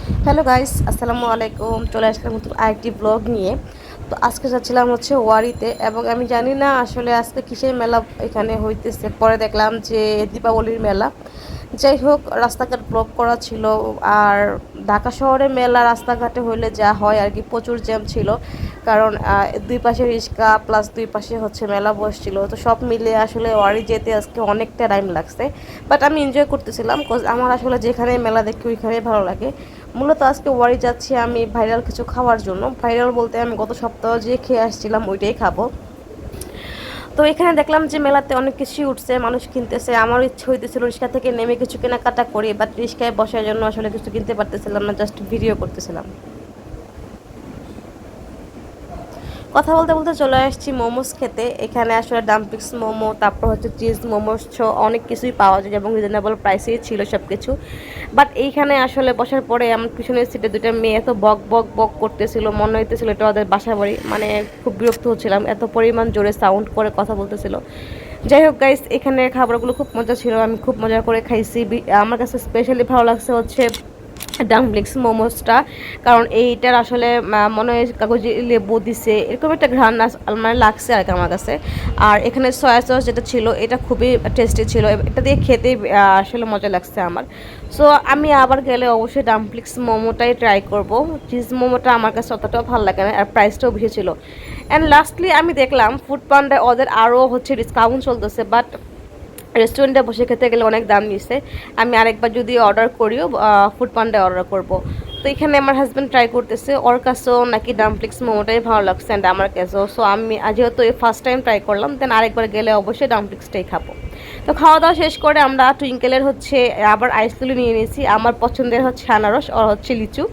Hello guys, আসসালামু আলাইকুম। চলে আসলাম নতুন আরেকটি ব্লগ নিয়ে। তো আজকে যাচ্ছিলাম হচ্ছে ওয়ারিতে, এবং আমি জানি না আসলে আজকে কিসের মেলা এখানে হইতেছে। পরে দেখলাম যে দীপাবলির মেলা। যাই হোক, রাস্তাঘাট ব্লক করা ছিল। আর ঢাকা শহরে মেলা রাস্তাঘাটে হইলে যা হয় আর কি, প্রচুর জ্যাম ছিল। কারণ দুই পাশে রিক্সা প্লাস দুই পাশে হচ্ছে মেলা বসছিল। তো সব মিলে আসলে ওয়ারি যেতে আজকে অনেকটা টাইম লাগছে। বাট আমি এনজয় করতেছিলাম, কজ আমার আসলে যেখানে মেলা দেখি ওইখানেই ভালো লাগে। মূলত আজকে ওয়ারি যাচ্ছি আমি ভাইরাল কিছু খাওয়ার জন্য। ভাইরাল বলতে আমি গত সপ্তাহ যে খেয়ে আসছিলাম ওইটাই খাবো। তো এখানে দেখলাম যে মেলাতে অনেক কিছুই উঠছে, মানুষ কিনতেছে। আমার ইচ্ছে হইতেছিল রিক্সা থেকে নেমে কিছু কেনাকাটা করি, বাট রিক্সায় বসার জন্য আসলে কিছু কিনতে পারতেছিলাম না, জাস্ট ভিডিও করতেছিলাম। কথা বলতে বলতে চলে আসছি মোমোস খেতে। এখানে আসলে ডাম্পলিংস মোমো, তারপর হচ্ছে চিজ মোমোস, অনেক কিছুই পাওয়া যায় এবং রিজনেবল প্রাইসেই ছিল সব কিছু। বাট এইখানে আসলে বসার পরে আমার পিছনের সিটে দুটো মেয়ে এত বক বক বক করতেছিল, মনে হইতেছিল এটা ওদের বাসা বাড়ি। মানে খুব বিরক্ত হচ্ছিলাম, এত পরিমাণ জোরে সাউন্ড করে কথা বলতেছিল। যাই হোক গাইস, এখানের খাবারগুলো খুব মজা ছিল, আমি খুব মজা করে খাইছি। আমার কাছে স্পেশালি ভালো লাগছে হচ্ছে ডাম্পলিংস মোমোসটা। কারণ এইটার আসলে মনে হয় কাগজে লেবু দিছে, এরকম একটা ঘ্রাণ মানে লাগছে আর কি আমার কাছে। আর এখানে সয়া সস যেটা ছিল এটা খুবই টেস্টি ছিল, এটা দিয়ে খেতে আসলে মজা লাগছে আমার। সো আমি আবার গেলে অবশ্যই ডাম্পলিংস মোমোটাই ট্রাই করব। চিজ মোমোটা আমার কাছে অতটাও ভালো লাগে না, আর প্রাইসটাও বেশি ছিল। অ্যান্ড লাস্টলি আমি দেখলাম ফুড পান্ডায় ওদের আরও হচ্ছে ডিসকাউন্ট চলতেছে, বাট রেস্টুরেন্টে বসে খেতে গেলে অনেক দাম নিচ্ছে। আমি আরেকবার যদি অর্ডার করিও ফুড পান্ডায় অর্ডার করব। তো এখানে আমার হাজব্যান্ড ট্রাই করতেছে, ওর কাছেও নাকি ডাম্পলিংস মোমোটাই ভালো লাগছে অ্যান্ড আমার কাছেও। সো আমি যেহেতু এই ফার্স্ট টাইম ট্রাই করলাম, দেন আরেকবার গেলে অবশ্যই ডাম্পলিংসটাই খাবো। তো খাওয়া দাওয়া শেষ করে আমরা টুইঙ্কেলের হচ্ছে আবার আইসক্রিম নিয়ে নিয়েছি। আমার পছন্দের হচ্ছে আনারস, আর হচ্ছে লিচু।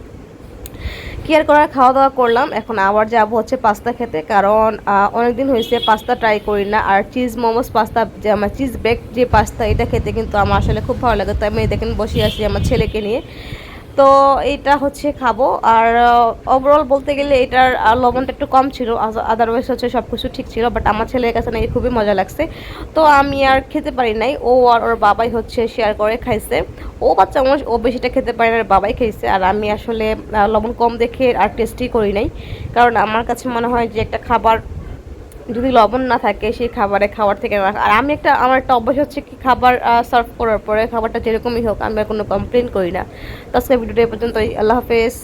কেয়ার করার খাওয়া দাওয়া করলাম। এখন আবার যাবো হচ্ছে পাস্তা খেতে, কারণ অনেকদিন হয়েছে পাস্তা ট্রাই করি না। আর চিজ মোমোস পাস্তা, যে আমার চিজ বেক যে পাস্তা, এটা খেতে কিন্তু আমার আসলে খুব ভালো লাগে। তো আমি দেখেন বসে আছি আমার ছেলেকে নিয়ে। তো এইটা হচ্ছে খাবো। আর ওভারঅল বলতে গেলে এটার লবণটা একটু কম ছিল, আদারওয়াইজ হচ্ছে সব কিছু ঠিক ছিল। বাট আমার ছেলের কাছে নাকি খুবই মজা লাগছে। তো আমি আর খেতে পারি নাই, ও আর ওর বাবাই হচ্ছে শেয়ার করে খাইছে। ও বাচ্চা মানুষ, ও বেশিটা খেতে পারে না, বাবাই খাইছে। আর আমি আসলে লবণ কম দেখে আর টেস্টই করি নাই। কারণ আমার কাছে মনে হয় যে একটা খাবার যদি লবণ না থাকে সেই খাবার থেকে না। আর আমার একটা অভ্যাস হচ্ছে কি, খাবার সার্ভ করার পরে খাবারটা যেরকমই হোক আমি আর কোনো কমপ্লেন করি না। তো আজকে ভিডিওটা এই পর্যন্তই। আল্লাহ হাফেজ।